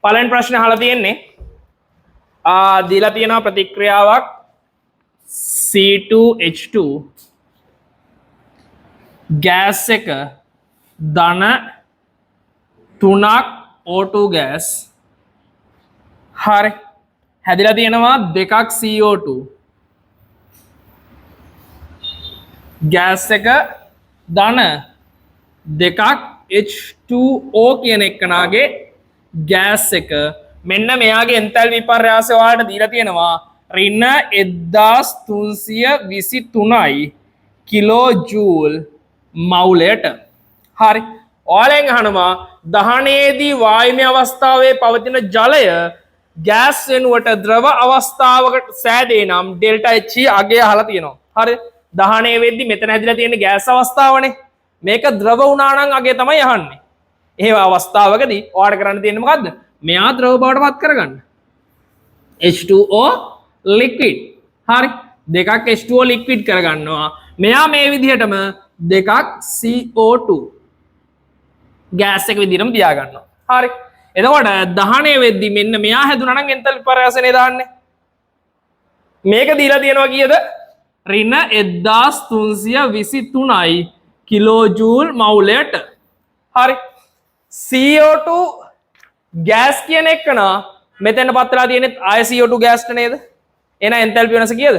පළවෙනි ප්‍රශ්නේ අහලා තියෙන්නේ දීලා තියෙනවා ප්‍රතික්‍රියාවක් C2H2 ගෑස් එක ධන 3ක් O2 ගෑස් හරි හැදිලා තියෙනවා 2ක් CO2 ගෑස් එක ධන 2ක් H2O කියන එකනාගේ ගෑස් එක මෙන්න මෙයාගේ එන්තැල්පි විපර්යාසය ඔයාලට දීලා තියෙනවා ඍණ 1323යි කිලෝ ජූල් මවුලයට හරි ඔයාලෙන් අහනවා දහනයේදී වායුමය අවස්ථාවේ පවතින ජලය ගෑස් වෙනුවට ද්‍රව අවස්ථාවකට සෑදේ නම් ඩෙල්ටා H අගය අහලා තියෙනවා හරි දහනය වෙද්දි මෙතන හැදිලා තියෙන ගෑස් අවස්ථාවනේ මේක ද්‍රව වුණා නම් අගය තමයි අහන්නේ ඒ අවස්ථාවකදී ඔයාලට කරන්න තියෙන්නේ මොකද්ද මෙයා ද්‍රව බවට පත් කරගන්න H2O liquid හරි දෙකක් H2O liquid කරගන්නවා මෙයා මේ විදිහටම දෙකක් CO2 ගෑස් එක විදිහටම තියාගන්නවා හරි එතකොට දහනය වෙද්දි මෙන්න මෙයා හැදුනා නම් එන්තල්පි විපර්යාසනේ දාන්නේ මේක දීලා තියෙනවා කීයද ඍණ 1323යි කිලෝ ජූල් මවුලයට හරි CO2 ගෑස් කියන එකන මෙතන පත්ලා තියෙන්නේ ආය CO2 ගෑස්ට නේද එහෙනම් එන්තල්පි වෙනස කීයද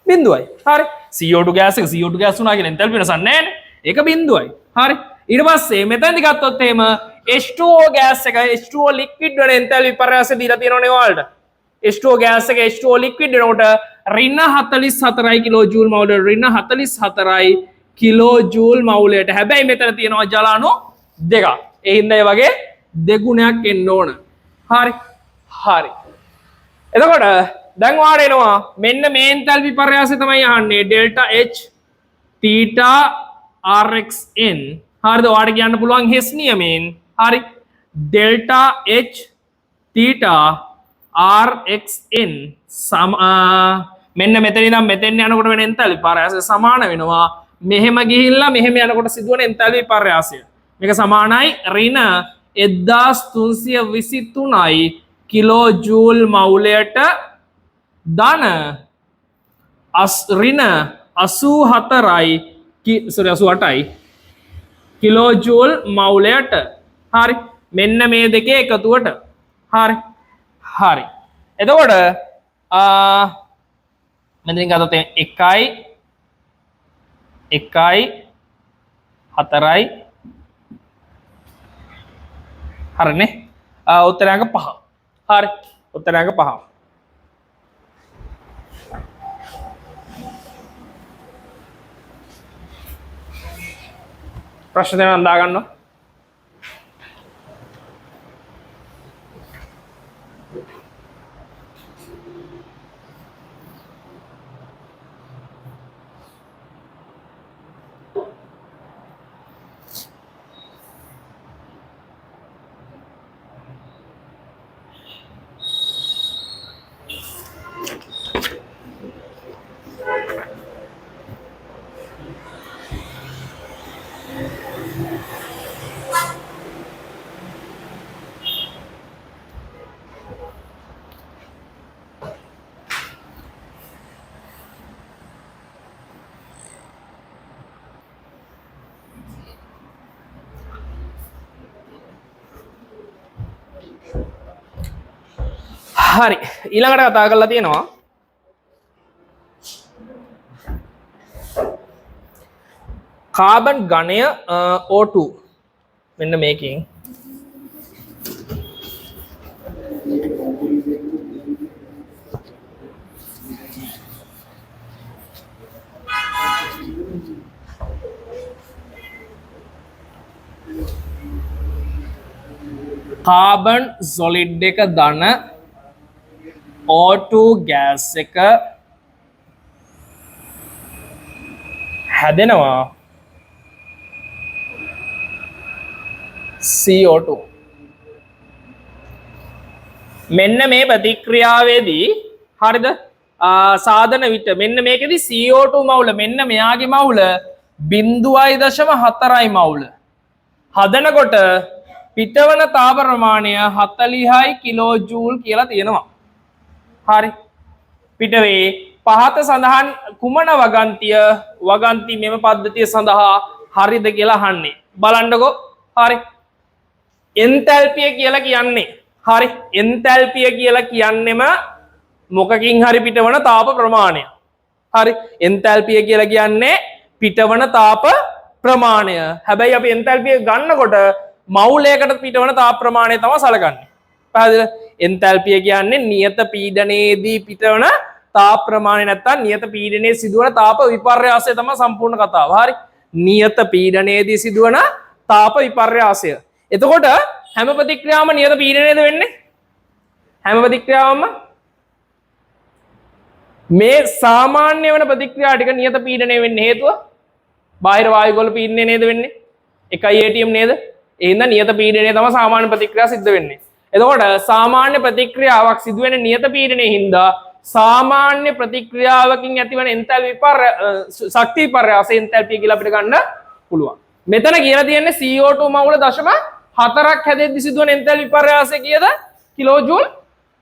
බිඳුවයි හරි CO2 ගෑස් එක CO2 ගෑස් වුණා කියලා එන්තල්පි වෙනසක් නැහැ නේ ඒක බිඳුවයි හරි ඊට පස්සේ මෙතනදි ගත්තොත් එහෙම H2O ගෑස් එක H2O liquid වල එන්තල්පි විපර්යාසය දීලා තියෙනවනේ ඔයාලට H2O ගෑස් එක H2O liquid වෙනකොට ඍණ 44යි කිලෝ ජූල් මවුලට ඍණ 44යි කිලෝ ජූල් මවුලයට හැබැයි මෙතන තියෙනවා ජල අණු දෙකක් ඒ හින්දා ඒ වගේ දෙගුණයක් එන්න ඕන හරි හරි එතකොට දැන් ඔයාලට එනවා මෙන්න මේ එන්තල්පි විපර්යාසය තමයි අහන්නේ ඩෙල්ටා H theta RxN හරිද ඔයාලට කියන්න පුළුවන් හෙස් නියමයෙන් හරි ඩෙල්ටා H theta RxN මෙන්න මෙතන ඉඳන් මෙතෙන් යනකොට වෙන එන්තල්පි විපර්යාසය සමාන වෙනවා මෙහෙම ගිහිල්ලා මෙහෙම යනකොට සිදුවන එන්තල්පි විපර්යාසය මේක සමානයි ඍණ 1323යි කිලෝ ජූල් මවුලයට ධන ඍණ 84යි 88යි කිලෝ ජූල් මවුලයට හරි මෙන්න මේ දෙකේ එකතුවට හරි හරි එතකොට මෙතනින් ගත්තොත් 1යි 4යි හරිනේ උත්තරාංක 5 හරි උත්තරාංක 5 ප්‍රශ්න දෙකක් දාගන්නවා හරි ඊළඟට කතා කරලා තියෙනවා කාබන් ඝනය O2 මෙන්න මේකෙන් කාබන් සොලිඩ් එක ධන O2 ගෑස් එක හැදෙනවා CO2 මෙන්න මේ ප්‍රතික්‍රියාවේදී හරිද සාධන විට මෙන්න මේකෙදි CO2 මවුල මෙන්න මෙයාගේ මවුල 0.4යි මවුල හදනකොට පිටවන තාප ප්‍රමාණය 40යි කිලෝජූල් කියලා තියෙනවා. හරි. පිටවේ පහත සඳහන් කුමන වගන්ති මෙම පද්ධතිය සඳහා හරිද කියලා අහන්නේ. බලන්නකෝ. හරි. එන්තැල්පිය කියලා කියන්නේ. හරි. එන්තැල්පිය කියලා කියන්නෙම මොකකින් හරි පිටවන තාප ප්‍රමාණය. හරි. එන්තැල්පිය කියලා කියන්නේ පිටවන තාප ප්‍රමාණය. හැබැයි අපි එන්තැල්පිය ගන්නකොට මවුලයකට පිටවන තාප ප්‍රමාණය තමයි සලකන්නේ. පැහැදිලිද? එන්තැල්පිය කියන්නේ නියත පීඩනයේදී පිටවන තාප ප්‍රමාණය නැත්තම් නියත පීඩනයේ සිදුවන තාප විපර්යාසය තමයි සම්පූර්ණ කතාව. හරි. නියත පීඩනයේදී සිදුවන තාප විපර්යාසය. එතකොට හැම ප්‍රතික්‍රියාවම නියත පීඩනයේද වෙන්නේ? හැම ප්‍රතික්‍රියාවම මේ සාමාන්‍ය වෙන ප්‍රතික්‍රියා ටික නියත පීඩනය වෙන්න හේතුව බාහිර වායුගෝල පීඩනය නේද වෙන්නේ? එකයි ATM නේද? එහෙනම් නියත පීඩනය තමයි සාමාන්‍ය ප්‍රතික්‍රියාව සිද්ධ වෙන්නේ. එතකොට සාමාන්‍ය ප්‍රතික්‍රියාවක් සිදු වෙන නියත පීඩනයේ හින්දා සාමාන්‍ය ප්‍රතික්‍රියාවකින් ඇතිවන එන්තැල්පි ශක්ති විපර්යාසය එන්තැල්පිය කියලා අපිට ගන්න පුළුවන්. මෙතන කියලා තියෙන්නේ CO2 මවුල 0.4ක් හැදෙද්දි සිදුවන එන්තැල්පි විපර්යාසය කීයද? කිලෝජූල්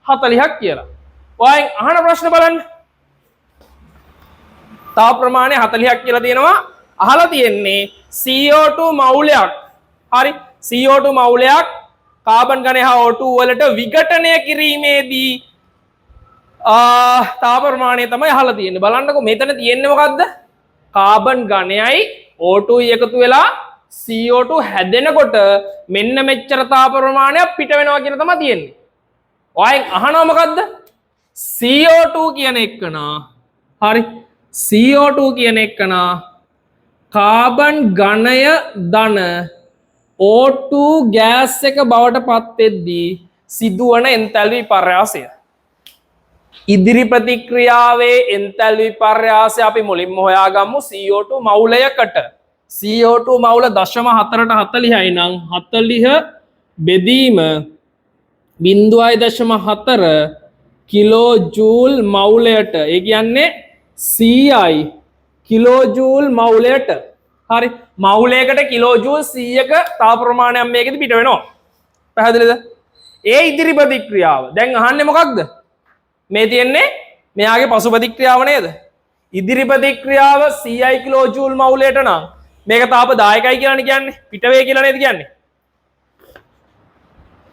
40ක් කියලා. ඔයන් අහන ප්‍රශ්න බලන්න. තාප ප්‍රමාණය 40ක් කියලා තියෙනවා. අහලා තියෙන්නේ CO2 මවුලයක්. හරි. CO2 මවුලයක් කාබන් ඝනය හා O2 වලට විඝටනය කිරීමේදී තාප ප්‍රමාණය තමයි අහලා තියෙන්නේ. බලන්නකො මෙතන තියෙන්නේ මොකද්ද? කාබන් ඝනයයි O2 එකතු වෙලා CO2 හැදෙනකොට මෙන්න මෙච්චර තාප ප්‍රමාණයක් පිට වෙනවා කියන තමයි තියෙන්නේ. ඔයන් අහනවා මොකද්ද? CO2 කියන එකන හරි CO2 කියන එකන කාබන් ඝනය ධන O2 ගෑස් එක බවට පත් වෙද්දී සිදුවන එන්තැල්පි විපර්යාසය. ඉදිරි ප්‍රතික්‍රියාවේ එන්තැල්පි විපර්යාසය අපි මුලින්ම හොයාගමු CO2 මවුලයකට. CO2 මවුල 0.4ට 40යි නම් 40 බෙදීම 0.4 කිලෝජූල් මවුලයට. ඒ කියන්නේ 100යි කිලෝජූල් මවුලයට. හරි. මවුලයකට කිලෝජූල් 100ක තාප ප්‍රමාණයක් මේකෙදි පිට වෙනවා. පැහැදිලිද? ඒ ඉදිරි ප්‍රතික්‍රියාව. දැන් අහන්නේ මොකක්ද? මේ තියෙන්නේ මෙයාගේ පසු ප්‍රතික්‍රියාව නේද? ඉදිරි ප්‍රතික්‍රියාව 100යි කිලෝජූල් මවුලයට නම් මේක තාප 10කයි කියලානේ කියන්නේ. පිට වේ කියලා නේද කියන්නේ?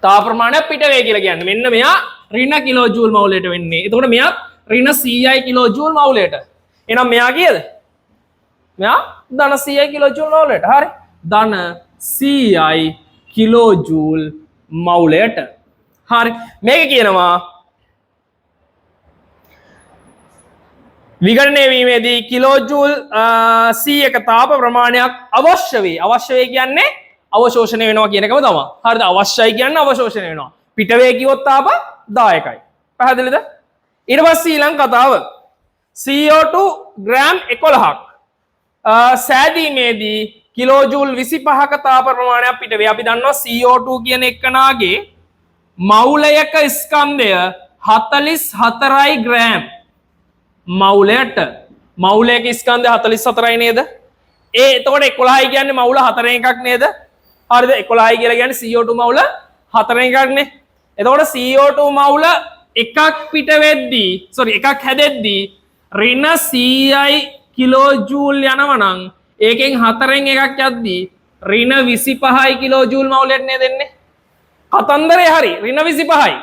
තාප ප්‍රමාණය පිට වේ කියලා කියන්නේ. මෙන්න මෙයා ඍණ කිලෝජූල් මවුලයට වෙන්නේ. එතකොට මෙයා ඍණ 100යි කිලෝජූල් මවුලයට. එහෙනම් මෙයා කීයද? මෙයා ධන 100යි කිලෝජූල් මවුලයට. හරි. ධන 100යි කිලෝජූල් මවුලයට. හරි. මේක කියනවා විඝටනය වීමේදී කිලෝජූල් 100ක තාප ප්‍රමාණයක් අවශ්‍ය වේ. අවශ්‍ය වේ කියන්නේ අවශෝෂණය වෙනවා කියන එකම තමයි. හරිද? අවශ්‍යයි කියන්නේ අවශෝෂණය වෙනවා. පිට වේ කිව්වොත් තාප 10කයි. පැහැදිලිද? ඊට පස්සේ ඊළඟ කතාව CO2 ග්‍රෑම් 11ක් සෑදීමේදී කිලෝජූල් 25ක තාප ප්‍රමාණයක් පිට වේ. අපි දන්නවා CO2 කියන එකනාගේ මවුලයක ස්කන්ධය 44යි ග්‍රෑම්. මවුලයට මවුලයක ස්කන්ධය 44යි නේද? එතකොට 11යි කියන්නේ මවුල 4 එකක් නේද? හරිද? 11යි කියලා කියන්නේ CO2 මවුල 4 එකක් නේ. එතකොට CO2 මවුල එකක් පිට වෙද්දී එකක් හැදෙද්දී ඍණ 100යි කිලෝජූල් යනවා නම් ඒකෙන් 4න් එකක් යද්දී ඍණ 25යි කිලෝජූල් මවුලයට නේද එන්නේ? කතන්දරේ හරි ඍණ 25යි.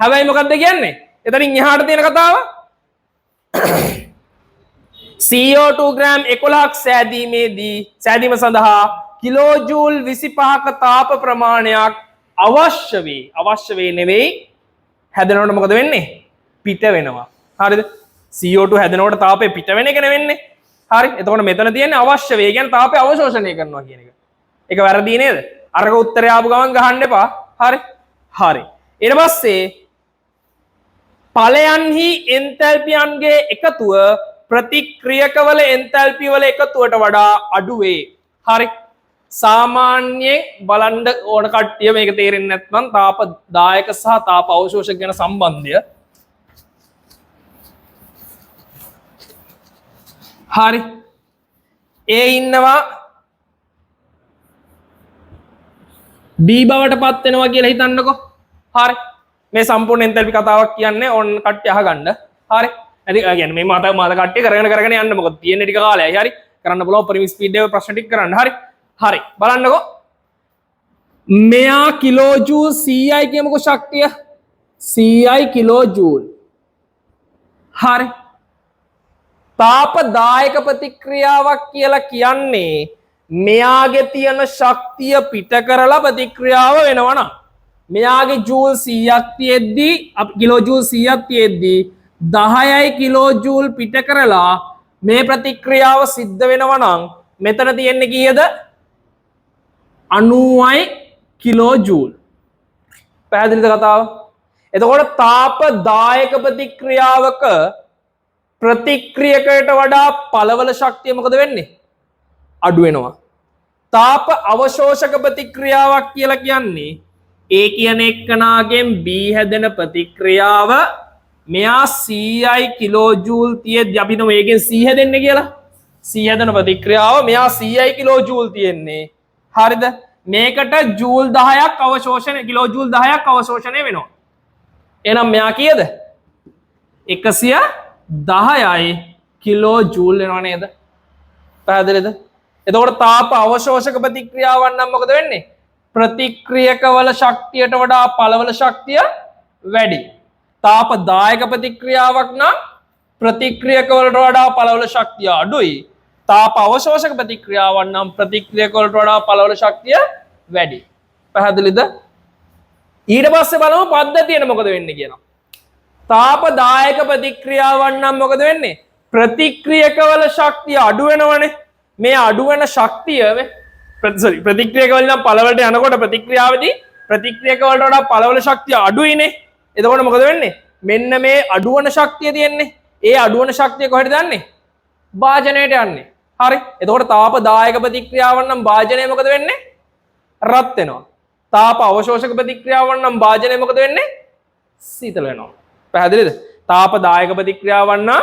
හැබැයි මොකද්ද කියන්නේ? එතනින් එහාට තියෙන කතාව CO2 ග්‍රෑම් 11ක් සෑදීම සඳහා කිලෝජූල් 25ක තාප ප්‍රමාණයක් අවශ්‍ය වේ. අවශ්‍ය වේ නෙවෙයි හැදෙනකොට මොකද වෙන්නේ? පිට වෙනවා. හරිද? CO2 හැදෙනකොට තාපය පිට වෙන එක නෙවෙන්නේ. හරි. එතකොට මෙතන තියෙන්නේ අවශ්‍ය වේ කියන්නේ තාපය අවශෝෂණය කරනවා කියන එක. ඒක වැරදි නේද? අරක උත්තරය ආපු ගමන් ගහන්න එපා. හරි. හරි. ඊට පස්සේ ඵලයන්හි එන්තැල්පියන්ගේ එකතුව ප්‍රතික්‍රියකවල එන්තැල්පි වල එකතුවට වඩා අඩු වේ. හරි. සාමාන්‍යයෙන් බලන්න ඕන කට්ටිය මේක තේරෙන්නේ නැත්නම් තාප දායක සහ තාප අවශෝෂක ගැන සම්බන්ධය. හරි. ඒ ඉන්නවා B බවට පත් වෙනවා කියලා හිතන්නකෝ. හරි. මේ සම්පූර්ණ එන්තැල්පි කතාවක් කියන්නේ ඕන් කට්ටිය අහගන්න. හරි. ඉතින් කියන්නේ මේ මත කට්ටිය කරගෙන යන්න මොකද තියෙන ටික කාලයයි. හරි. කරන්න පුළුවන් උපරිම ස්පීඩ් එකේ ප්‍රශ්න ටික කරන්න. හරි. හරි. බලන්නකෝ. මෙයා කිලෝ ජූල් 100යි කියමුකෝ ශක්තිය. 100යි කිලෝ ජූල්. හරි. තාපදායක ප්‍රතික්‍රියාවක් කියලා කියන්නේ මෙයාගේ තියෙන ශක්තිය පිට කරලා ප්‍රතික්‍රියාව වෙනවා නම් මෙයාගේ ජූල් 100ක් තියෙද්දී කිලෝ ජූල් 100ක් තියෙද්දී 10යි කිලෝ ජූල් පිට කරලා මේ ප්‍රතික්‍රියාව සිද්ධ වෙනවා නම් මෙතන තියෙන්නේ කීයද 90යි කිලෝ ජූල්. පැහැදිලිද කතාව? එතකොට තාපදායක ප්‍රතික්‍රියාවක ප්‍රතික්‍රියකයට වඩා පළවල ශක්තිය මොකද වෙන්නේ? අඩු වෙනවා. තාප අවශෝෂක ප්‍රතික්‍රියාවක් කියලා කියන්නේ A කියන එක්කනාගෙන් B හැදෙන ප්‍රතික්‍රියාව මෙයා 100යි කිලෝ ජූල් තියෙද්දි අපි හිතමු මේකෙන් 100 හැදෙන්නේ කියලා. 100 හැදෙන ප්‍රතික්‍රියාව මෙයා 100යි කිලෝ ජූල් තියෙන්නේ. හරිද? මේකට ජූල් 10ක් අවශෝෂණය කිලෝ ජූල් 10ක් අවශෝෂණය වෙනවා. එහෙනම් මෙයා කීයද? 110යි කිලෝ ජූල් වෙනවා නේද? පැහැදිලිද? එතකොට තාප අවශෝෂක ප්‍රතික්‍රියාවන් නම් මොකද වෙන්නේ? ප්‍රතික්‍රියකවල ශක්තියට වඩා පළවල ශක්තිය වැඩි. තාපදායක ප්‍රතික්‍රියාවක් නම් ප්‍රතික්‍රියකවලට වඩා පළවල ශක්තිය අඩුයි. තාප අවශෝෂක ප්‍රතික්‍රියාවන් නම් ප්‍රතික්‍රියකවලට වඩා පළවල ශක්තිය වැඩි. පැහැදිලිද? ඊට පස්සේ බලමු පද්ධතියට මොකද වෙන්නේ කියලා. තාපදායක ප්‍රතික්‍රියාවන් නම් මොකද වෙන්නේ? ප්‍රතික්‍රියකවල ශක්තිය අඩු වෙනවනේ. මේ අඩු වෙන ශක්තිය ප්‍රතික්‍රියකවල නම් පළවලට යනකොට ප්‍රතික්‍රියාවේදී ප්‍රතික්‍රියකවලට වඩා පළවල ශක්තිය අඩුයිනේ. එතකොට මොකද වෙන්නේ? මෙන්න මේ අඩු වෙන ශක්තිය තියෙන්නේ. ඒ අඩු වෙන ශක්තිය කොහෙද යන්නේ? භාජනයට යන්නේ. හරි. එතකොට තාපදායක ප්‍රතික්‍රියාවන් නම් භාජනය මොකද වෙන්නේ? රත් වෙනවා. තාප අවශෝෂක ප්‍රතික්‍රියාවන් නම් භාජනය මොකද වෙන්නේ? සීතල වෙනවා. පැහැදිලිද? තාපදායක ප්‍රතික්‍රියාවන් නම්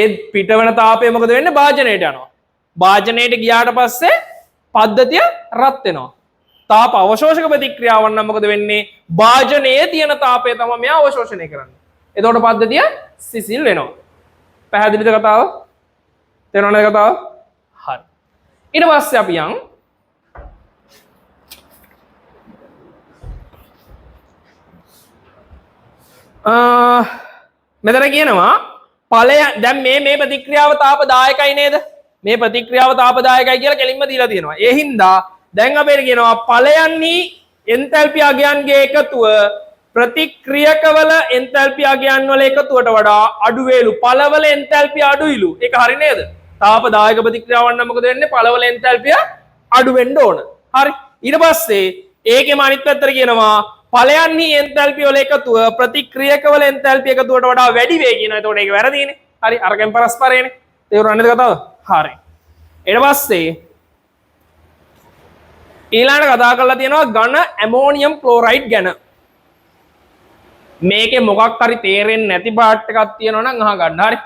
ඒ පිටවන තාපය මොකද වෙන්නේ? භාජනයට යනවා. භාජනයට ගියාට පස්සේ පද්ධතිය රත් වෙනවා. තාප අවශෝෂක ප්‍රතික්‍රියාවන් නම් මොකද වෙන්නේ? භාජනයේ තියෙන තාපය තමයි මෙයා අවශෝෂණය කරන්නේ. එතකොට පද්ධතිය සිසිල් වෙනවා. පැහැදිලිද කතාව? තේරුණාද කතාව? හරි. ඊට පස්සේ අපි යන් මෙතන කියනවා ඵලය දැන් මේ ප්‍රතික්‍රියාව තාපදායකයි නේද? මේ ප්‍රතික්‍රියාව තාපදායකයි කියලා කෙලින්ම දීලා තියෙනවා. ඒ හින්දා දැන් අපිට කියනවා ඵලයන්හි එන්තැල්පි අගයන්ගේ එකතුව ප්‍රතික්‍රියකවල එන්තැල්පි අගයන් වල එකතුවට වඩා අඩු වේලු. ඵලවල එන්තැල්පි අඩුයිලු. ඒක හරි නේද? තාපදායක ප්‍රතික්‍රියාවන් නම් මොකද වෙන්නේ? ඵලවල එන්තැල්පිය අඩු වෙන්න ඕන. හරි. ඊට පස්සේ ඒකෙම අනිත් පැත්තට කියනවා ඵලයන්හි එන්තැල්පි වල එකතුව ප්‍රතික්‍රියකවල එන්තැල්පි එකතුවට වඩා වැඩි වේ කියනවා. එතකොට ඒක වැරදිනේ. හරි. අරගෙන් පරස්පරයනේ. තේරුණාද කතාව? හරි. ඊට පස්සේ ඊළඟට කතා කරලා තියෙනවා ඝන ඇමෝනියම් ක්ලෝරයිඩ් ගැන. මේකේ මොකක් හරි තේරෙන්නේ නැති පාර්ට් එකක් තියෙනවා නම් අහගන්න. හරි.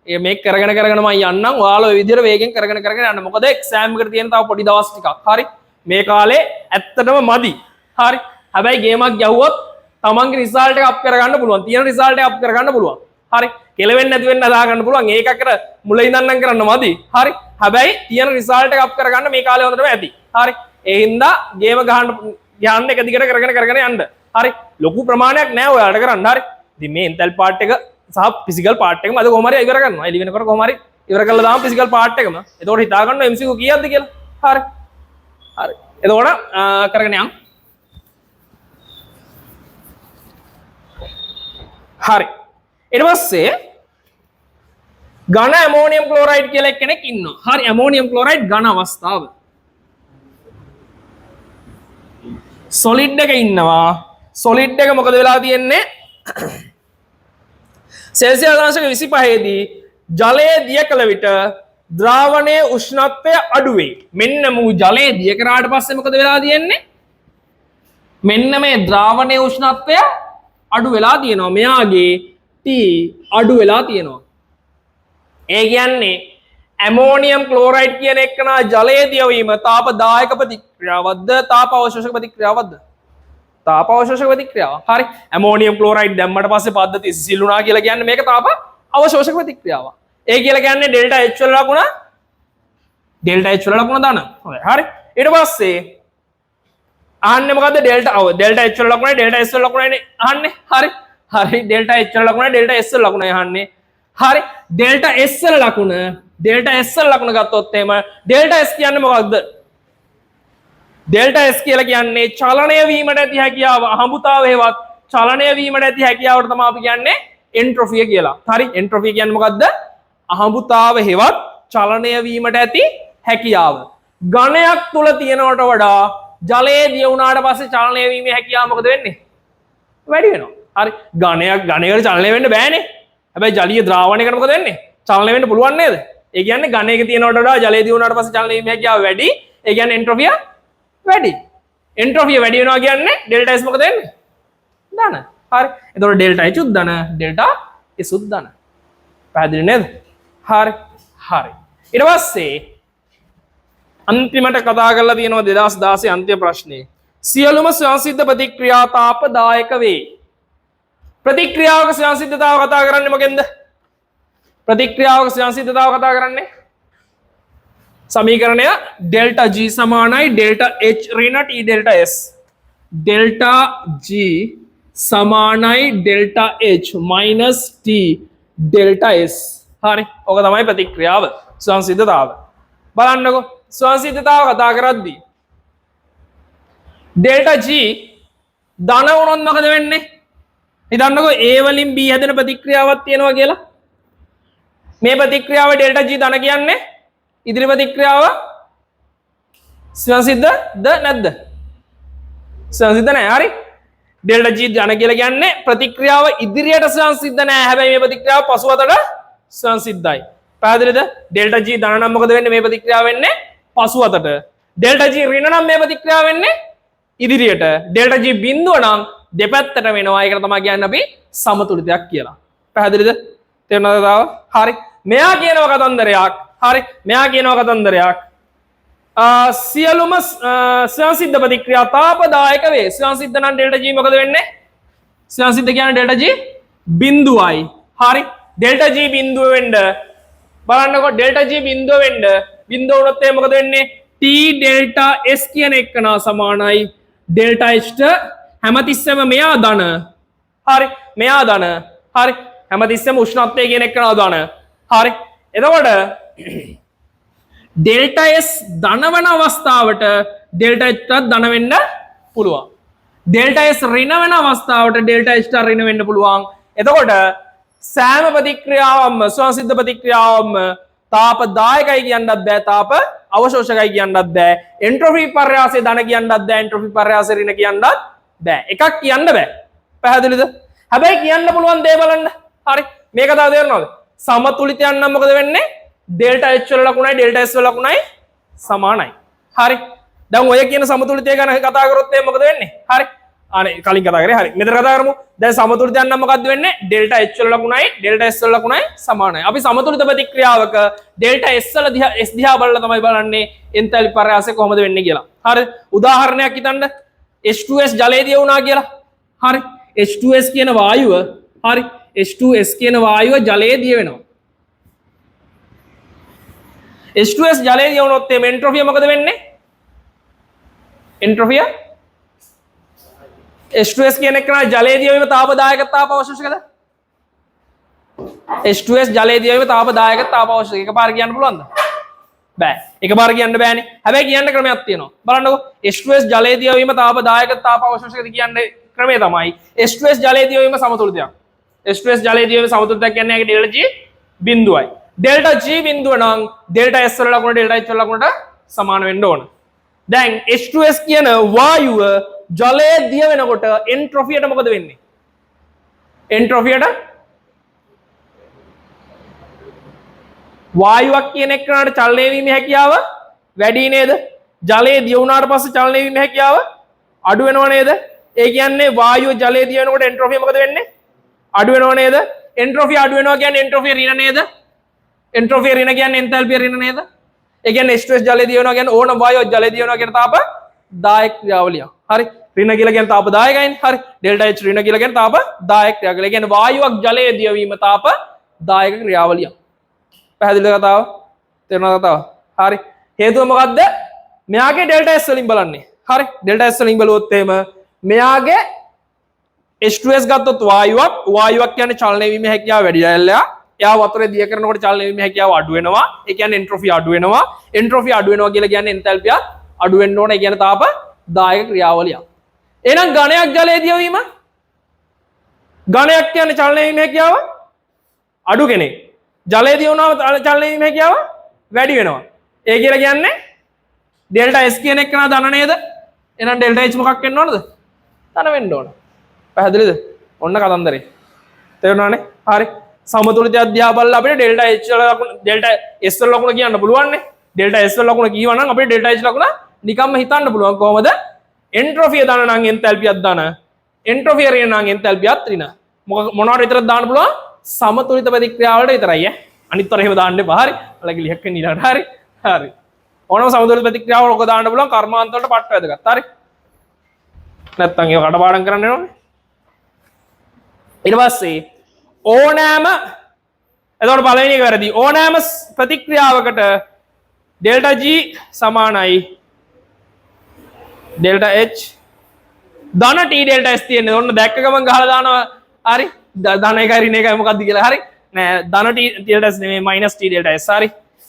මේක කරගෙන මම යන්නම්. ඔයාලා ওই විදිහට වේගෙන් කරගෙන යන්න. මොකද එක්සෑම් එකට තියෙන තව පොඩි දවස් ටිකක්. හරි. මේ කාලේ ඇත්තටම මදි. හරි. හැබැයි ගේමක් ගැහුවොත් තමන්ගේ රිසල්ට් එක අප් කරගන්න පුළුවන්. තියෙන රිසල්ට් එක අප් කරගන්න පුළුවන්. හරි. කෙලවෙන්නේ නැති වෙන්න හදා ගන්න පුළුවන්. ඒකකට මුල ඉඳන් නම් කරන්න මදි. හරි. හැබැයි තියෙන රිසල්ට් එක අප් කරගන්න මේ කාලේ හොඳටම ඇති. හරි. ඒ හින්දා ගේම ගහන්න එක දිගට කරගෙන යන්න. හරි. ලොකු ප්‍රමාණයක් නෑ ඔයාලට කරන්න. හරි. ඉතින් මේ එන්තල් පාර්ට් එක සහ ෆිසිකල් පාර්ට් එකම අද කොහොම හරි ඉවර කරනවා. එළි වෙනකොට කොහොම හරි ඉවර කරලා දාමු ෆිසිකල් පාර්ට් එකම. එතකොට හිතා ගන්න MCQ කීයක්ද කියලා. හරි. හරි. එතකොට කරගෙන යන්න. හරි. ඊට පස්සේ ඝන ඇමෝනියම් ක්ලෝරයිඩ් කියලා කෙනෙක් ඉන්නවා. හරි. ඇමෝනියම් ක්ලෝරයිඩ් ඝන අවස්ථාව. සොලිඩ් එක ඉන්නවා. සොලිඩ් එක මොකද වෙලා තියෙන්නේ? සෙල්සියස් අංශක 25 දී ජලයේ දිය කළ විට ද්‍රාවණයේ උෂ්ණත්වය අඩු වෙයි. මෙන්න මූ ජලයේ දිය කරාට පස්සේ මොකද වෙලා තියෙන්නේ? මෙන්න මේ ද්‍රාවණයේ උෂ්ණත්වය අඩු වෙලා තියෙනවා. මෙයාගේ T අඩු වෙලා තියෙනවා. ඒ කියන්නේ ඇමෝනියම් ක්ලෝරයිඩ් කියන එකන ජලයේ දියවීම තාපදායක ප්‍රතික්‍රියාවක්ද තාප අවශෝෂක ප්‍රතික්‍රියාවක්ද? තාප අවශෝෂක ප්‍රතික්‍රියාව. හරි. ඇමෝනියම් ක්ලෝරයිඩ් දැම්මට පස්සේ පද්ධතිය සිසිලුණා කියලා කියන්නේ මේක තාප අවශෝෂක ප්‍රතික්‍රියාවක්. ඒ කියලා කියන්නේ ඩෙල්ටා H වල ලකුණ ඩෙල්ටා H වල ලකුණ දාන. හරි. ඊට පස්සේ අහන්නේ මොකද්ද ඩෙල්ටා H වල ලකුණයි ඩෙල්ටා S වල ලකුණයි අහන්නේ. හරි. හරි. ඩෙල්ටා H වල ලකුණයි ඩෙල්ටා S වල ලකුණයි අහන්නේ. හරි. ඩෙල්ටා S වල ලකුණ ඩෙල්ටා S වල ලකුණ ගත්තොත් එහෙම ඩෙල්ටා S කියන්නේ මොකක්ද? ඩෙල්ටා S කියලා කියන්නේ චලනය වීමට ඇති හැකියාව අහඹුතාව හේවත් චලනය වීමට ඇති හැකියාවට තමයි අපි කියන්නේ එන්ට්‍රොපිය කියලා. හරි. එන්ට්‍රොපිය කියන්නේ මොකද්ද? අහඹුතාව හේවත් චලනය වීමට ඇති හැකියාව. ඝනයක් තුල තියෙනවට වඩා ජලයේ දිය වුණාට පස්සේ චලනය වීමේ හැකියාව මොකද වෙන්නේ? වැඩි වෙනවා. හරි. ඝනයකට චලනය වෙන්න බෑනේ. හැබැයි ජලීය ද්‍රාවණයකට මොකද වෙන්නේ? චලනය වෙන්න පුළුවන් නේද? ඒ කියන්නේ ඝනයක තියෙනවට වඩා ජලයේ දිය වුණාට පස්සේ චලනය වීමේ හැකියාව වැඩි. ඒ කියන්නේ එන්ට්‍රොපිය වැඩි. එන්ට්‍රොපිය වැඩි වෙනවා කියන්නේ ඩෙල්ටා S මොකද වෙන්නේ? ධන. හරි. එතකොට ඩෙල්ටා H උත් ධන, ඩෙල්ටා S උත් ධන. පැහැදිලි නේද? හරි. හරි. ඊට පස්සේ අන්තිමට කතා කරලා තියෙනවා 2016 අන්තිම ප්‍රශ්නේ. සියලුම ස්වයංසිද්ධ ප්‍රතික්‍රියා තාපදායක වේ. ප්‍රතික්‍රියාවක ස්වයංසිද්ධතාව කතා කරන්නේ මොකෙන්ද? ප්‍රතික්‍රියාවක ස්වයංසිද්ධතාව කතා කරන්නේ සමීකරණය ඩෙල්ටා G සමානයි ඩෙල්ටා H ඍණ T delta S. Delta G සමානයි delta H minus T delta S. හරි. ඔක තමයි ප්‍රතික්‍රියාව ස්වයංසිද්ධතාව. බලන්නකෝ ස්වයංසිද්ධතාව කතා කරද්දී ඩෙල්ටා G ධන වුණොත් මොකද වෙන්නේ? හිතන්නකෝ A වලින් B හැදෙන ප්‍රතික්‍රියාවක් තියෙනවා කියලා. මේ ප්‍රතික්‍රියාව ඩෙල්ටා G ධන කියන්නේ ඉදිරි ප්‍රතික්‍රියාව ස්වයංසිද්ධද නැද්ද? ස්වයංසිද්ධ නැහැ. හරි. ඩෙල්ටා G ධන කියලා කියන්නේ ප්‍රතික්‍රියාව ඉදිරියට ස්වයංසිද්ධ නැහැ. හැබැයි මේ ප්‍රතික්‍රියාව පසුවතට ස්වයංසිද්ධයි. පැහැදිලිද? ඩෙල්ටා G ධන නම් මොකද වෙන්නේ? මේ ප්‍රතික්‍රියාව වෙන්නේ පසුවතට. ඩෙල්ටා G ඍණ නම් මේ ප්‍රතික්‍රියාව වෙන්නේ ඉදිරියට. ඩෙල්ටා G බිඳුව නම් දෙපැත්තට වෙනවා. ඒකට තමයි කියන්නේ අපි සමතුලිතයක් කියලා. පැහැදිලිද? තේරුණාද තාම? හරි. මෙයා කියනවා කතන්දරයක්. හරි. මෙයා කියනවා කතන්දරයක්. සියලුම ස්වයංසිද්ධ ප්‍රතික්‍රියා තාපදායක වේ. ස්වයංසිද්ධ නම් ඩෙල්ටා G මොකද වෙන්නේ? ස්වයංසිද්ධ කියන්නේ ඩෙල්ටා G බිඳුවයි. හරි. ඩෙල්ටා G බිඳුව වෙන්න බලන්නකෝ ඩෙල්ටා G බිඳුව වෙන්න බිඳුව වුණොත් එහෙනම් මොකද වෙන්නේ? T ඩෙල්ටා S කියන එකන සමානයි ඩෙල්ටා H ට හැමතිස්සෙම මෙයා ධන. හරි. මෙයා ධන. හරි. හැමතිස්සෙම උෂ්ණත්වය කියන එකන ධන. හරි. එතකොට ඩෙල්ටා S ධන වන අවස්ථාවට ඩෙල්ටා H ටත් ධන වෙන්න පුළුවන්. ඩෙල්ටා S ඍණ වෙන අවස්ථාවට ඩෙල්ටා H ට ඍණ වෙන්න පුළුවන්. එතකොට සෑම ප්‍රතික්‍රියාවක්ම ස්වයංසිද්ධ ප්‍රතික්‍රියාවක්ම තාපදායකයි කියන්නත් බෑ තාප අවශෝෂකයි කියන්නත් බෑ. එන්ට්‍රොපි පර්යාසය ධන කියන්නත් බෑ එන්ට්‍රොපි පර්යාසය ඍණ කියන්නත් බෑ. එකක් කියන්න බෑ. පැහැදිලිද? හැබැයි කියන්න පුළුවන් දේ බලන්න. හරි. මේක තව තේරෙනවද? සමතුලිතයන් නම් මොකද වෙන්නේ? ඩෙල්ටා H වල ලකුණයි ඩෙල්ටා S වල ලකුණයි සමානයි. හරි. දැන් ඔය කියන සමතුලිතය ගැන කතා කරොත් එහෙනම් මොකද වෙන්නේ? හරි. අනේ කලින් කතා කරේ. හරි. මෙතන කතා කරමු. දැන් සමතුලිතයන් නම් මොකද්ද වෙන්නේ? ඩෙල්ටා H වල ලකුණයි ඩෙල්ටා S වල ලකුණයි සමානයි. අපි සමතුලිත ප්‍රතික්‍රියාවක ඩෙල්ටා S වල S දිහා බලලා තමයි බලන්නේ එන්තැලි පර්යාසය කොහොමද වෙන්නේ කියලා. හරි. උදාහරණයක් හිතන්න. H2S ජලයේදී වුණා කියලා. හරි. H2S කියන වායුව හරි. H2S කියන වායුව ජලයේදී වෙනවා. H2S ජලයේදී වුණොත් මේ එන්ට්‍රොපිය මොකද වෙන්නේ? එන්ට්‍රොපිය H2S කියන එක නා ජලයේදී වීම තාපදායක තාප අවශෝෂකද? H2S ජලයේදී වීම තාපදායක තාප අවශෝෂක. එකපාර කියන්න පුළුවන්ද? බෑ. එකපාර කියන්න බෑනේ. හැබැයි කියන්න ක්‍රමයක් තියෙනවා. බලන්නකෝ. H2S ජලයේදී වීම තාපදායක තාප අවශෝෂකද කියන්නේ ක්‍රමය තමයි H2S ජලයේදී වීම සමතුලිතයක්. H2S ජලයේදී වීම සමතුලිතයක් කියන්නේ ඒකේ ඩෙල්ටා G බිඳුවයි. ඩෙල්ටා G බිඳුව නම් ඩෙල්ටා S වල ලකුණ ඩෙල්ටා H වල ලකුණට සමාන වෙන්න ඕන. දැන් H2S කියන වායුව ජලයේ දිය වෙනකොට එන්ට්‍රොපියට මොකද වෙන්නේ? එන්ට්‍රොපියට වායුවක් කියන එකනට චලනය වීමේ හැකියාව වැඩි නේද? ජලයේ දිය වුණාට පස්සේ චලනය වීමේ හැකියාව අඩු වෙනව නේද? ඒ කියන්නේ වායුව ජලයේ දිය වෙනකොට එන්ට්‍රොපිය මොකද වෙන්නේ? අඩු වෙනව නේද? එන්ට්‍රොපිය අඩු වෙනවා කියන්නේ එන්ට්‍රොපිය ඍණ නේද? එන්ට්‍රොපි ඍණ කියන්නේ එන්තැල්පිය ඍණ නේද? ඒ කියන්නේ H2S ජලය දියවනවා කියන්නේ ඕන වායුවක් ජලය දියවනවා කියන තාප දායක ක්‍රියාවලිය. හරි. ඍණ කියලා කියන්නේ තාප දායකයිනේ. හරි. ඩෙල්ටා H ඍණ කියලා කියන්නේ තාප දායක ක්‍රියාවලිය. ඒ කියන්නේ වායුවක් ජලය දියවීම තාප දායක ක්‍රියාවලිය. පැහැදිලිද කතාව? තේරුණාද කතාව? හරි. හේතුව මොකද්ද? මෙයාගේ ඩෙල්ටා S වලින් බලන්නේ. හරි. ඩෙල්ටා S වලින් බලුවොත් එහෙම මෙයාගේ H2S ගත්තොත් වායුවක් කියන්නේ චලනය වීමේ හැකියාව වැඩි දැල්ලයක්. එයා වතුරේ දිය කරනකොට චලනය වීමේ හැකියාව අඩු වෙනවා. ඒ කියන්නේ එන්ට්‍රොපි අඩු වෙනවා. එන්ට්‍රොපි අඩු වෙනවා කියලා කියන්නේ එන්තැල්පිය අඩු වෙන්න ඕන. ඒ කියන්නේ තාප දායක ක්‍රියාවලිය. එහෙනම් ඝනයක් ජලයේ දියවීම ඝනයක් කියන්නේ චලනය වීමේ හැකියාව අඩු කෙනෙක්. ජලයේ දියවනවාම චලනය වීමේ හැකියාව වැඩි වෙනවා. ඒ කියලා කියන්නේ ඩෙල්ටා S කියන එක නා ධන නේද? එහෙනම් ඩෙල්ටා H මොකක් වෙන්න ඕනද? ධන වෙන්න ඕන. පැහැදිලිද? ඔන්න කතන්දරේ. තේරුණානේ? හරි. සමතුලිත අධ්‍යාපන බලලා අපිට ඩෙල්ටා H වල ලකුණ ඩෙල්ටා S වල ලකුණ කියන්න පුළුවන් නේ. ඩෙල්ටා S වල ලකුණ කියවනම් අපිට ඩෙල්ටා H ලකුණ නිකම්ම හිතන්න පුළුවන් කොහමද? එන්ට්‍රොපිය ධන නම් එන්තැල්පියක් ධන. එන්ට්‍රොපිය ඍණ නම් එන්තැල්පියක් ඍණ. මොනවට විතරද දාන්න පුළුවන්? සමතුලිත ප්‍රතික්‍රියා වලට විතරයි ඈ. අනිත් වර එහෙම දාන්න එපා. හරි. ඔයාලගේ ලියක් වෙන්න ඊළඟට. හරි. හරි. ඕනම සමතුලිත ප්‍රතික්‍රියාව වල ඔක දාන්න පුළුවන් කර්මාන්ත වලට පට්ට වැදගත්. හරි. නැත්තම් ඒක කඩපාඩම් කරන්න වෙනවනේ. ඊට පස්සේ ඕනෑම එතකොට පළවෙනි එක වැරදි. ඕනෑම ප්‍රතික්‍රියාවකට ඩෙල්ටා G සමානයි ඩෙල්ටා H ධන T ඩෙල්ටා S තියෙන්නේ. ඔන්න දැක්ක ගමන් ගහලා දානවා. හරි. ධන එකයි ඍණ එකයි මොකක්ද කියලා. හරි. නෑ ධන T ඩෙල්ටා S නෙමෙයි මයිනස් T ඩෙල්ටා S. හරි.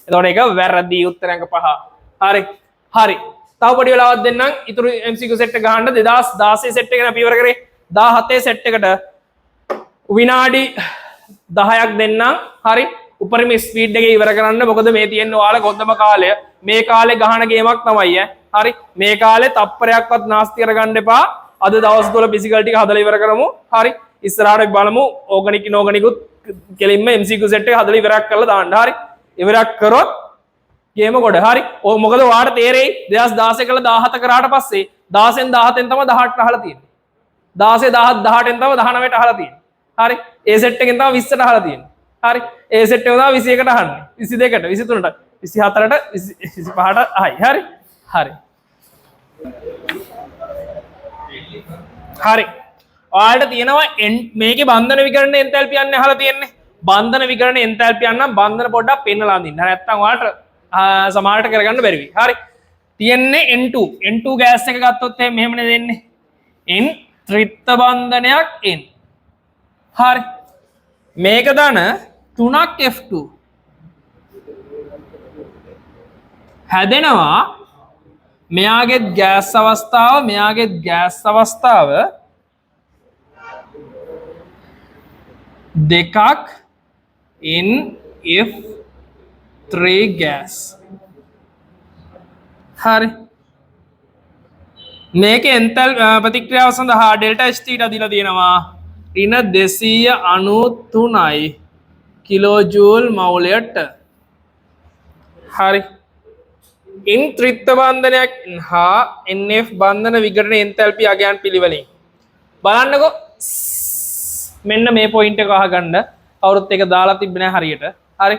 එතකොට ඒක වැරදි උත්තරයක 5. හරි. හරි. තව පොඩි වෙලාවක් දෙන්නම්. ඊටු MCQ සෙට් එක ගහන්න 2016 සෙට් එක ගැන අපි ඉවර කරේ. 17 සෙට් එකට විනාඩි 10ක් දෙන්නම්. හරි. උපරිම ස්පීඩ් එකේ ඉවර කරන්න. මොකද මේ තියෙන ඔයාලා ගොඩම කාලය මේ කාලේ ගහන ගේමක් තමයි ඈ. හරි. මේ කාලේ තප්පරයක්වත් නාස්ති කරගන්න එපා. අද දවස් 12 ෆිසිකල් ටික හදලා ඉවර කරමු. හරි. ඉස්සරහට බලමු ඕගනික් ඉනෝගනිකුත් කෙලින්ම MCQ සෙට් එක හදලා ඉවරක් කරලා දාන්න. හරි. ඉවරක් කරොත් ගේම ගොඩ. හරි. ඔය මොකද ඔයාලට තේරෙයි 2016 කළා 17 කරාට පස්සේ 16න් 17න් තමයි 18ට අහලා තියෙන්නේ. 16 17 18න් තමයි 19ට අහලා තියෙන්නේ. හරි. ඒ සෙට් එකෙන් තමයි 20ට අහලා තියෙන්නේ. හරි. ඒ සෙට් එක තමයි 21ට අහන්නේ. 22ට 23ට 24ට 25ට අහයි. හරි. හරි. හරි. ඔයාලට තියෙනවා මේකේ බන්ධන විකරණ එන්තැල්පිය යන්නේ අහලා තියෙන්නේ. බන්ධන විකරණ එන්තැල්පිය නම් බන්ධන පොඩ්ඩක් පෙන්නලා අඳින්න. නැත්තම් ඔයාලට සමහරට කරගන්න බැරි වෙයි. හරි. තියෙන්නේ N2. N2 ගෑස් එක ගත්තොත් එහෙනම් මෙහෙමනේ දෙන්නේ. N ත්‍රිත්ව බන්ධනයක් N. හරි. මේක දාන 3ක් F2 හැදෙනවා. මෙයාගේ ගෑස් අවස්ථාව දෙකක් NF3 ගෑස්. හරි. මේක එන්තල් ප්‍රතික්‍රියාව සඳහා ඩෙල්ටා H තීටා දීලා තියෙනවා ඍණ 293යි කිලෝජූල් මවුලයට. හරි. ඉන් ත්‍රිත්ව බන්ධනයක් හා NF බන්ධන විඝටන එන්තැල්පි අගයන් පිළිවෙලින් බලන්නකෝ. මෙන්න මේ පොයින්ට් එක අහගන්න. කවුරුත් ඒක දාලා තිබ්බේ නැහැ හරියට. හරි.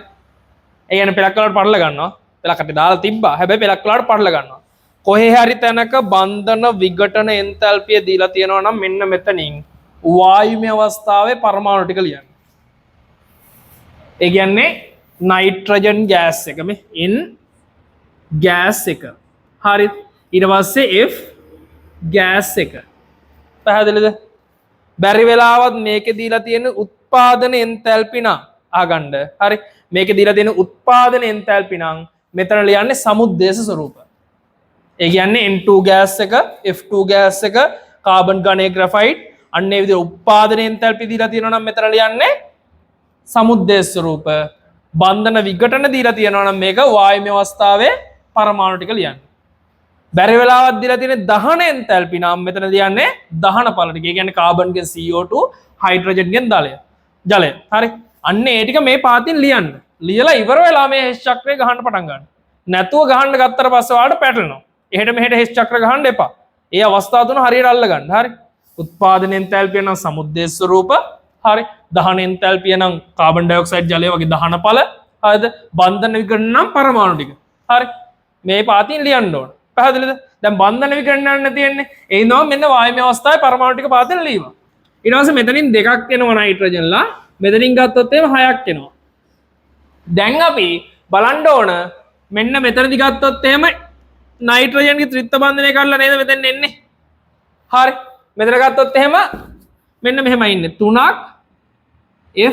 ඒ කියන්නේ පෙලක් වලට පටල ගන්නවා. පෙලකට දාලා තිබ්බා. හැබැයි පෙලක් වලට පටල ගන්නවා. කොහේ හරි තැනක බන්ධන විඝටන එන්තැල්පිය දීලා තියෙනවා නම් මෙන්න මෙතනින් වායුමය අවස්ථාවේ පරමාණු ටික ලියන්න. ඒ කියන්නේ නයිට්‍රජන් ගෑස් එක මේ N ගෑස් එක. හරි. ඊට පස්සේ F ගෑස් එක. පැහැදිලිද? බැරි වෙලාවත් මේකේ දීලා තියෙන උත්පාදන එන්තැල්පි නම් අහගන්න. හරි. මේකේ දීලා තියෙන උත්පාදන එන්තැල්පි නම් මෙතන ලියන්නේ සමුද්දේශ ස්වරූප. ඒ කියන්නේ N2 ගෑස් එක F2 ගෑස් එක කාබන් ඝනය ග්‍රැෆයිට් අන්නේ විදිහට උත්පාදන එන්තැල්පි දීලා තියෙනවා නම් මෙතන ලියන්නේ සමුද්දේශ ස්වරූප. බන්ධන විඝටන දීලා තියෙනවා නම් මේක වායුමය අවස්ථාවේ පරමාණු ටික ලියන්න. බැරි වෙලාවක් දීලා තියෙන දහන එන්තැල්පි නම් මෙතන ලියන්නේ දහන පළ ටික. ඒ කියන්නේ කාබන්ගෙන් CO2 හයිඩ්‍රජන්ගෙන් ජලය. හරි. අන්න ඒ ටික මේ පාතින් ලියන්න. ලියලා ඉවර වෙලා මේ H චක්‍රය ගහන්න පටන් ගන්න. නැතුව ගහන්න ගත්තට පස්සේ ඔයාලට පැටලෙනවා. එහෙට මෙහෙට H චක්‍ර ගහන්න එපා. ඒ අවස්ථාව තුන හරියට අල්ල ගන්න. හරි. උත්පාදන එන්තැල්පිය නම් සමුද්දේශ ස්වරූප. හරි. දහන එන්තැල්පිය නම් කාබන් ඩයොක්සයිඩ් ජලය වගේ දහන පළ. හරිද? බන්ධන විකරණ නම් පරමාණු ටික. හරි. මේ පාතින් ලියන්න ඕන. පැහැදිලිද? දැන් බන්ධන විකරණ යන්න තියෙන්නේ. ඒ හින්දා මෙන්න වායමය අවස්ථාවේ පරමාණු ටික පාතින් ලියවා. ඊට පස්සේ මෙතනින් දෙකක් එනවා නයිට්‍රජන්ලා. මෙතනින් ගත්තොත් එහෙම හයක් එනවා. දැන් අපි බලන්න ඕන මෙන්න මෙතනදි ගත්තොත් එහෙම නයිට්‍රජන්ගේ ත්‍රිත්ව බන්ධනය කරලා නේද මෙතෙන් එන්නේ. හරි. මෙතන ගත්තොත් එහෙම මෙන්න මෙහෙමයි ඉන්නේ. 3ක්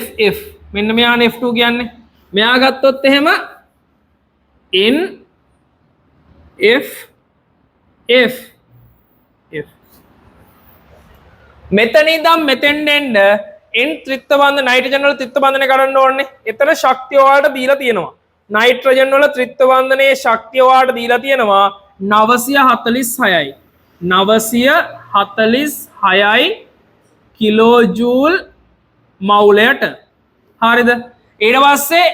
FF. මෙන්න මෙයානේ F2 කියන්නේ. මෙයා ගත්තොත් එහෙම N F F F. මෙතන ඉඳන් මෙතෙන් එන්න N ත්‍රිත්ව බන්ධන නයිට්‍රජන් වල ත්‍රිත්ව බන්ධනය කරන්න ඕනේ. එතන ශක්තිය ඔයාලට දීලා තියෙනවා. නයිට්‍රජන් වල ත්‍රිත්ව බන්ධනයේ ශක්තිය ඔයාලට දීලා තියෙනවා 946යි. 946යි කිලෝ ජූල් මවුලයට. හරිද? ඊට පස්සේ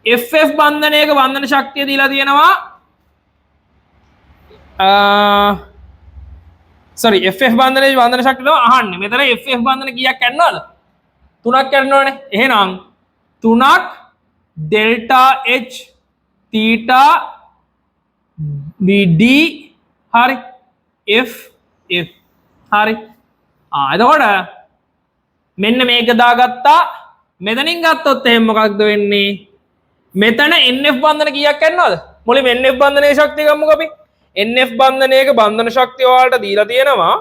FF බන්ධනයක බන්ධන ශක්තිය දීලා තියෙනවා sorry FF බන්ධනයේ බන්ධන ශක්තිය අහන්නේ. මෙතන FF බන්ධන කීයක් ගන්නවද? 3ක් ගන්නවනේ. එහෙනම් 3ක් ඩෙල්ටා H තීටා VD හරි F F හරි. එතකොට මෙන්න මේක දාගත්තා. මෙතනින් ගත්තොත් එහෙනම් මොකක්ද වෙන්නේ? මෙතන NF බන්ධන කීයක් ගන්නවද? මුලින්ම NF බන්ධනයේ ශක්තිය ගමුකෝ අපි. NF බන්ධනයක බන්ධන ශක්තිය ඔයාලට දීලා තියෙනවා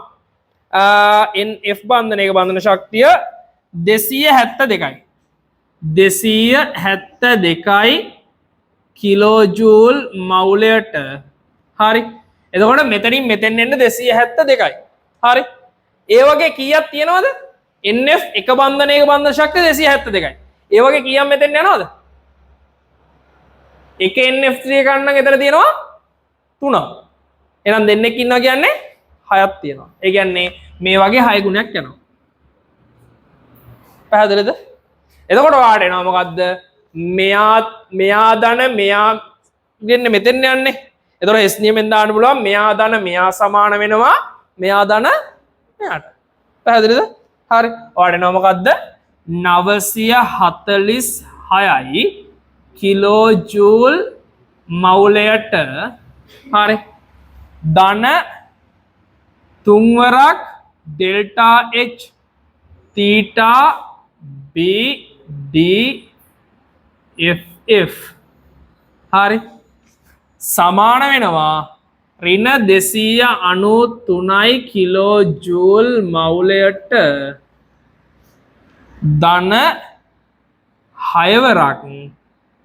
NF බන්ධනයක බන්ධන ශක්තිය 272යි. 272යි කිලෝ ජූල් මවුලයට. හරි. එතකොට මෙතනින් මෙතෙන් එන්න 272යි. හරි. ඒ වගේ කීයක් තියෙනවද? NF එක බන්ධනයක බන්ධන ශක්තිය 272යි. ඒ වගේ කීයක් මෙතෙන් යනවද? එක NF3 ගන්න නම් එතන තියෙනවා 3ක්. එහෙනම් දෙන්නෙක් ඉන්නවා කියන්නේ 6ක් තියෙනවා. ඒ කියන්නේ මේ වගේ 6 ගුණයක් යනවා. පැහැදිලිද? එතකොට ඔයාලට එනවා මොකද්ද? මෙයා ධන මෙයා දෙන්න මෙතෙන් යන්නේ. එතකොට S නියමෙන් දාන්න පුළුවන් මෙයා ධන මෙයා සමාන වෙනවා මෙයා ධන මෙයාට. පැහැදිලිද? හරි. ඔයාලට එනවා මොකද්ද? 946යි කිලෝ ජූල් මවුලයට. හරි. ධන 3වරක් delta H theta B D F F. හරි. සමාන වෙනවා ඍණ 293යි කිලෝ ජූල් මවුලයට ධන 6වරක්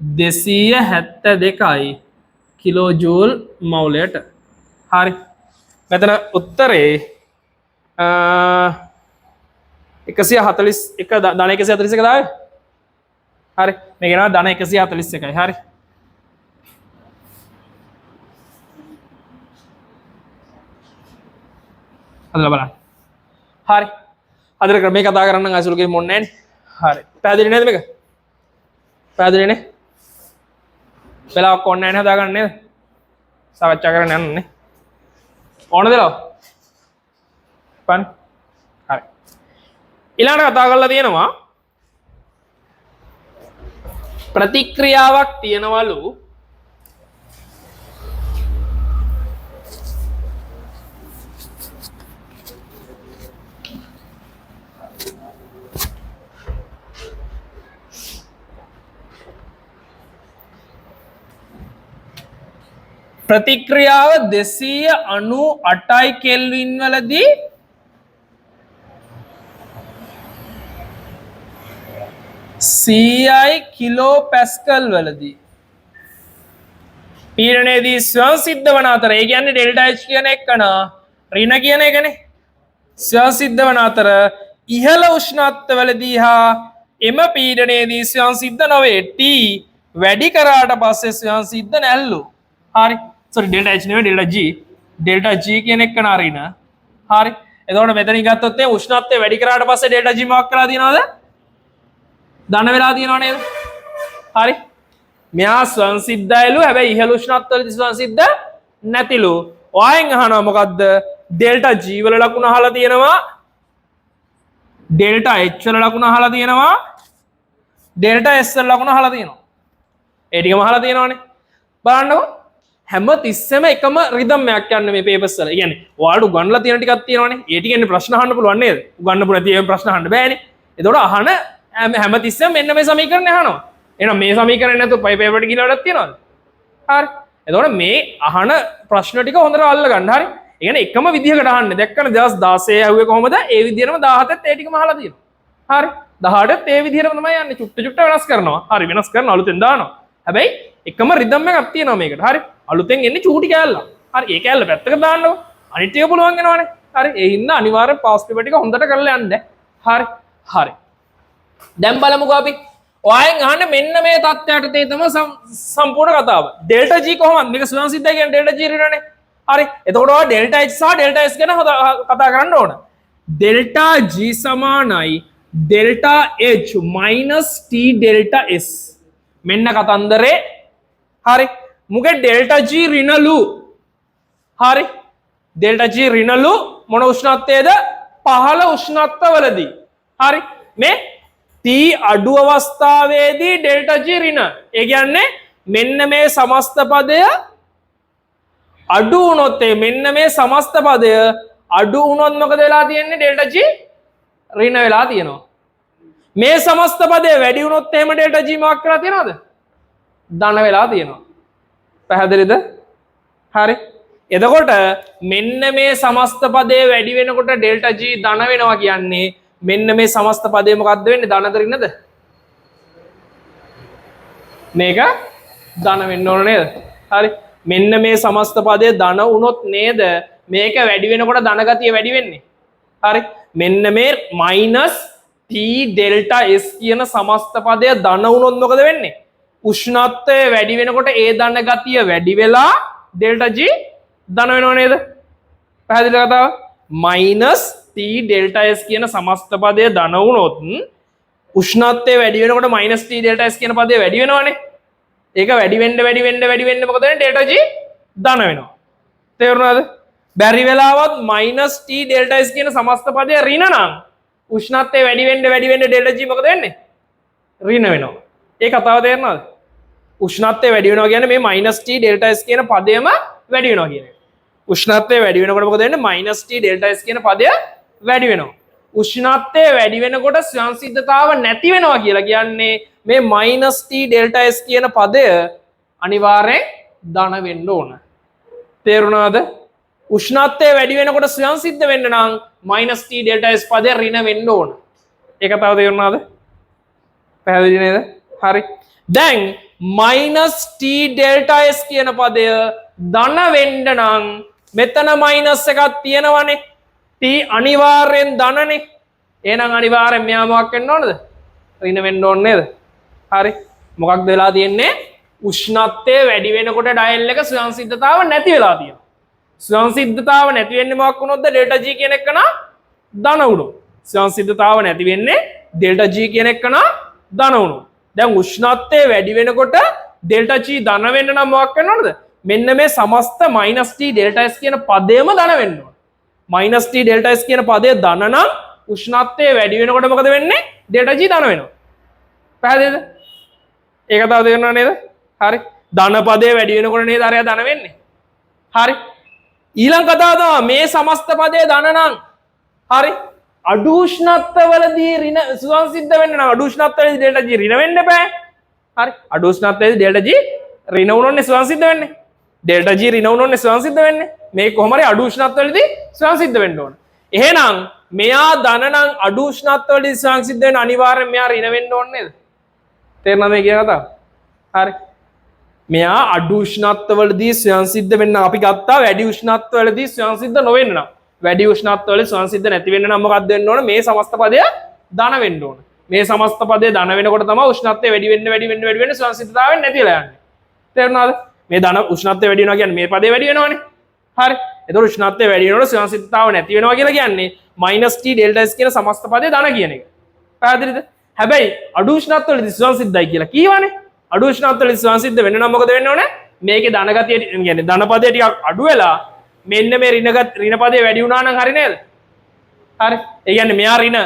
272යි කිලෝ ජූල් මවුලයට. හරි. මෙතන උත්තරේ 141 ධන 141 දාවේ. හරි. මේක නම ධන 141යි. හරි. හදලා බලන්න. හරි. අදට ක්‍රමේ කතා කරන්න අසුරු ගෙම මොන්නේ නැහැ නේ. හරි. පැහැදිලි නේද මේක? පැහැදිලි නේ? වෙලාවක් ඕනේ නැහැ නේ හදාගන්න නේද? සාකච්ඡා කරන්න යන්නේ. ඕනද වෙලාව? පන්. හරි. ඊළඟට කතා කරලා තියෙනවා ප්‍රතික්‍රියාවක් තියෙනවලු ප්‍රතික්‍රියාව 298 කෙල්වින් වලදී 100යි කිලෝ පැස්කල් වලදී පීඩනයේදී ස්වයං සිද්ධ වන අතර ඒ කියන්නේ ඩෙල්ටා H කියන එකන ඍණ කියන එකනේ ස්වයං සිද්ධ වන අතර ඉහළ උෂ්ණත්වවලදී හා එම පීඩනයේදී ස්වයං සිද්ධ නොවේ T වැඩි කරාට පස්සේ ස්වයං සිද්ධ නැල්ලු. හරි. sorry delta H නෙවෙයි delta G. delta G කියන එක නාරින. හරි. එතකොට මෙතනින් ගත්තොත් ඒ උෂ්ණත්වය වැඩි කරාට පස්සේ delta G මොකක් කරලා තියනවද? ධන වෙලා තියනව නේද? හරි. මෙයා සංසිද්ධයලු හැබැයි ඉහළ උෂ්ණත්වවලදී සංසිද්ධ නැතිලු. ඔයෙන් අහනවා මොකද්ද? delta G වල ලකුණ අහලා තියෙනවා. delta H වල ලකුණ අහලා තියෙනවා. delta S වල ලකුණ අහලා තියෙනවා. ඒ ටිකම අහලා තියෙනවනේ. බලන්නකො හැම තිස්සෙම එකම රිදම් එකක් යන්නේ මේ පේපර්ස් වල. කියන්නේ ඔයාලට උගන්ලා තියෙන ටිකක් තියෙනවනේ. ඒ ටිකෙන් ප්‍රශ්න අහන්න පුළුවන් නේද? උගන්නපු නැති ඒවා ප්‍රශ්න අහන්න බෑනේ. එතකොට අහන හැම තිස්සෙම මෙන්න මේ සමීකරණ අහනවා. එහෙනම් මේ සමීකරණ නැතුව පේපර් එකට ගිහලා වැඩක් තියනවද? හරි. එතකොට මේ අහන ප්‍රශ්න ටික හොඳට අල්ල ගන්න. හරි. ඒ කියන්නේ එකම විදිහකට අහන්නේ. දැක්කම 2016 ඇහුවේ කොහොමද? ඒ විදිහටම 17ත් ඒ ටිකම අහලා තියෙනවා. හරි. 18ත් ඒ විදිහටම තමයි යන්නේ. චුට්ට වෙනස් කරනවා. හරි වෙනස් කරනවා අලුතෙන් දානවා. හැබැයි එකම රිදම් එකක් තියෙනවා මේකට. හරි. අලුතෙන් එන්නේ චූටි කෑල්ලක්. හරි. ඒ කෑල්ල පැත්තකට දාන්නකො. අනිත් ටික පුළුවන් වෙනවනේ. හරි. ඒ හින්දා අනිවාර්යෙන් පාස් පේපර් ටික හොඳට කරලා යන්න. හරි. හරි. දැන් බලමුකෝ අපි. ඔයයන් අහන්න මෙන්න මේ තත්ත්වයට තේ තමයි සම්පූර්ණ කතාව. ඩෙල්ටා G කොහොමද? මේක ස්වයංසිද්ධයි කියන්නේ ඩෙල්ටා G රිනනේ. හරි. එතකොට ඔය ඩෙල්ටා H සහ ඩෙල්ටා S ගැන කතා කරන්න ඕන. ඩෙල්ටා G සමානයි delta H minus T delta S. මෙන්න කතන්දරේ. හරි. මුගේ ඩෙල්ටා G ඍණලු. හරි. ඩෙල්ටා G ඍණලු මොන උෂ්ණත්වයේද? පහළ උෂ්ණත්වවලදී. හරි. මේ T අඩු අවස්ථාවේදී ඩෙල්ටා G ඍණ. ඒ කියන්නේ මෙන්න මේ සමස්ත පදය අඩු වුණොත් මෙන්න මේ සමස්ත පදය අඩු වුණොත් මොකද වෙලා තියෙන්නේ? ඩෙල්ටා G ඍණ වෙලා තියෙනවා. මේ සමස්ත පදය වැඩි වුණොත් එහෙම ඩෙල්ටා G මොකක් කරලා තියෙනවද? ධන වෙලා තියෙනවා. පැහැදිලිද? හරි. එතකොට මෙන්න මේ සමස්ත පදය වැඩි වෙනකොට ඩෙල්ටා G ධන වෙනවා කියන්නේ මෙන්න මේ සමස්ත පදය මොකද්ද වෙන්නේ? ධනද ඍණද? මේක ධන වෙන්න ඕන නේද? හරි. මෙන්න මේ සමස්ත පදය ධන වුණොත් නේද මේක වැඩි වෙනකොට ධන ගතිය වැඩි වෙන්නේ. හරි. මෙන්න මේ minus T ඩෙල්ටා S කියන සමස්ත පදය ධන වුණොත් මොකද වෙන්නේ? උෂ්ණත්වය වැඩි වෙනකොට ඒ ධන ගතිය වැඩි වෙලා ඩෙල්ටා G ධන වෙනව නේද? පැහැදිලිද කතාව? minus T ඩෙල්ටා S කියන සමස්ත පදය ධන වුණොත් උෂ්ණත්වය වැඩි වෙනකොට minus T ඩෙල්ටා S කියන පදය වැඩි වෙනවනේ. ඒක වැඩි වෙන්න මොකද වෙන්නේ? ඩෙල්ටා G ධන වෙනවා. තේරුණාද? බැරි වෙලාවත් minus T ඩෙල්ටා S කියන සමස්ත පදය ඍණ නම් උෂ්ණත්වය වැඩි වෙන්න ඩෙල්ටා G මොකද වෙන්නේ? ඍණ වෙනවා. ඒ කතාව තේරුණාද? උෂ්ණත්වය වැඩි වෙනවා කියන්නේ මේ minus T ඩෙල්ටා S කියන පදයම වැඩි වෙනවා කියන එක. උෂ්ණත්වය වැඩි වෙනකොට මොකද වෙන්නේ? minus T ඩෙල්ටා S කියන පදය වැඩි වෙනවා. උෂ්ණත්වය වැඩි වෙනකොට ස්වයංසිද්ධතාව නැති වෙනවා කියලා කියන්නේ මේ minus T ඩෙල්ටා S කියන පදය අනිවාර්යෙන් ධන වෙන්න ඕන. තේරුණාද? උෂ්ණත්වය වැඩි වෙනකොට ස්වයංසිද්ධ වෙන්න නම් minus T ඩෙල්ටා S පදය ඍණ වෙන්න ඕන. ඒක තව තේරුණාද? පැහැදිලි නේද? හරි. දැන් minus T ඩෙල්ටා S කියන පදය ධන වෙන්න නම් මෙතන minus එකක් තියෙනවනේ. T අනිවාර්යෙන් ධනනේ. එහෙනම් අනිවාර්යෙන් මෙයා මොකක් වෙන්න ඕනද? ඍණ වෙන්න ඕන නේද? හරි. මොකක්ද වෙලා තියෙන්නේ? උෂ්ණත්වය වැඩි වෙනකොට ඩයල් එක ස්වයංසිද්ධතාව නැති වෙලා තියෙනවා. ස්වයංසිද්ධතාව නැති වෙන්නේ මොකක් වුණොත්ද? ඩෙල්ටා G කියන එක නා ධන වුණොත්. ස්වයංසිද්ධතාව නැති වෙන්නේ ඩෙල්ටා G කියන එක නා ධන වුණොත්. දැන් උෂ්ණත්වය වැඩි වෙනකොට ඩෙල්ටා G ධන වෙන්න නම් මොකක් වෙන්න ඕනද? මෙන්න මේ සමස්ත minus T ඩෙල්ටා S කියන පදයම ධන වෙන්න ඕන. minus T ඩෙල්ටා S කියන පදය ධන නම් උෂ්ණත්වය වැඩි වෙනකොට මොකද වෙන්නේ? ඩෙල්ටා G ධන වෙනවා. පැහැදිලිද? ඒක තව තේරුණා නේද? හරි. ධන පදය වැඩි වෙනකොට නේද අරයා ධන වෙන්නේ? හරි. ඊළඟ කතාව තමයි මේ සමස්ත පදය ධන නම් හරි අඩු උෂ්ණත්වවලදී ඍණ ස්වයංසිද්ධ වෙන්න නම් අඩු උෂ්ණත්වවලදී ඩෙල්ටා G ඍණ වෙන්න බෑ. හරි. අඩු උෂ්ණත්වවලදී ඩෙල්ටා G ඍණ වුණොත්නේ ස්වයංසිද්ධ වෙන්නේ. ඩෙල්ටා G ඍණ වුණොත්නේ ස්වයංසිද්ධ වෙන්නේ. මේ කොහොම හරි අඩු උෂ්ණත්වවලදී ස්වයංසිද්ධ වෙන්න ඕන. එහෙනම් මෙයා ධන නම් අඩු උෂ්ණත්වවලදී ස්වයංසිද්ධ වෙන්න අනිවාර්යෙන් මෙයා ඍණ වෙන්න ඕනේ නේද? තේරුණාද මේ කියන කතාව? හරි. මෙයා අඩු උෂ්ණත්වවලදී ස්වයංසිද්ධ වෙන්න අපි ගත්තා වැඩි උෂ්ණත්වවලදී ස්වයංසිද්ධ නොවෙන්න නම්. වැඩි උෂ්ණත්වවල ස්වයංසිද්ධ නැති වෙන්න නම් මොකක්ද වෙන්න ඕන? මේ සමස්ත පදය ධන වෙන්න ඕන. මේ සමස්ත පදය ධන වෙනකොට තමයි උෂ්ණත්වය වැඩි වෙන්න ස්වයංසිද්ධතාවයෙන් නැති වෙලා යන්නේ. තේරුණාද? මේ ධන උෂ්ණත්වය වැඩි වෙනවා කියන්නේ මේ පදේ වැඩි වෙනවනේ. හරි. එතකොට උෂ්ණත්වය වැඩි වෙනකොට ස්වයංසිද්ධතාව නැති වෙනවා කියලා කියන්නේ minus T ඩෙල්ටා S කියන සමස්ත පදේ ධන කියන එක. පැහැදිලිද? හැබැයි අඩු උෂ්ණත්වවලදී ස්වයංසිද්ධයි කියලා කියවනේ. අඩු උෂ්ණත්වවලදී ස්වයංසිද්ධ වෙන්න නම් මොකද වෙන්න ඕනේ? මේකේ ධන ගතිය කියන්නේ ධන පදය ටිකක් අඩු වෙලා මෙන්න මේ ඍණ පදේ වැඩි වුණා නම් හරි නේද? හරි. ඒ කියන්නේ මෙයා ඍණ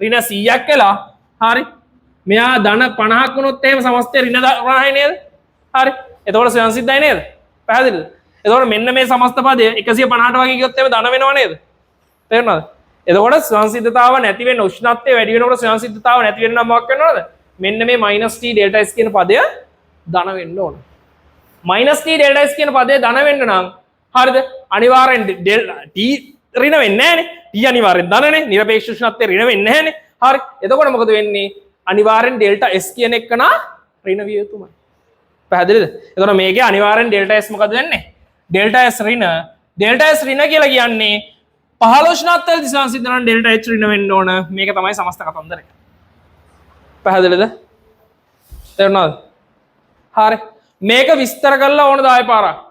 100ක් වෙලා හරි. මෙයා ධන 50ක් වුණොත් එහෙම සමස්තය ඍණ 50යි නේද? හරි එතකොට සංසිද්ධයි නේද පැහැදිලිද එතකොට මෙන්න මේ සමස්ත පදය 150ට වගේ ගියොත් එimhe ධන වෙනව නේද තේරුණාද එතකොට සංසිද්ධතාව නැති වෙන උෂ්ණත්වය වැඩි වෙනකොට සංසිද්ධතාව නැති වෙන නම් මොකක් වෙනවද මෙන්න මේ -t Δs කියන පදය ධන වෙන්න ඕන -t Δs කියන පදය ධන වෙන්න නම් හරිද අනිවාර්යෙන් t ඍණ වෙන්නේ නැහනේ t අනිවාර්යෙන් ධනනේ නිරපේක්ෂ උෂ්ණත්වය ඍණ වෙන්නේ නැහනේ හරි එතකොට මොකද වෙන්නේ අනිවාර්යෙන් ඩෙල්ටා s කියන එක නා ඍණ විය යුතුමයි පැහැදිලිද එතකොට මේකේ අනිවාර්යෙන් ඩෙල්ටා s මොකද වෙන්නේ ඩෙල්ටා s ඍණ කියලා කියන්නේ පහළ උෂ්ණත්වයේදී සංසිද්ධ කරන ඩෙල්ටා h ඍණ වෙන්න ඕන මේක තමයි සමස්ත කතන්දරය පැහැදිලිද තේරුණාද හරි මේක විස්තර කරලා ඕනද ආයෙ පාරක්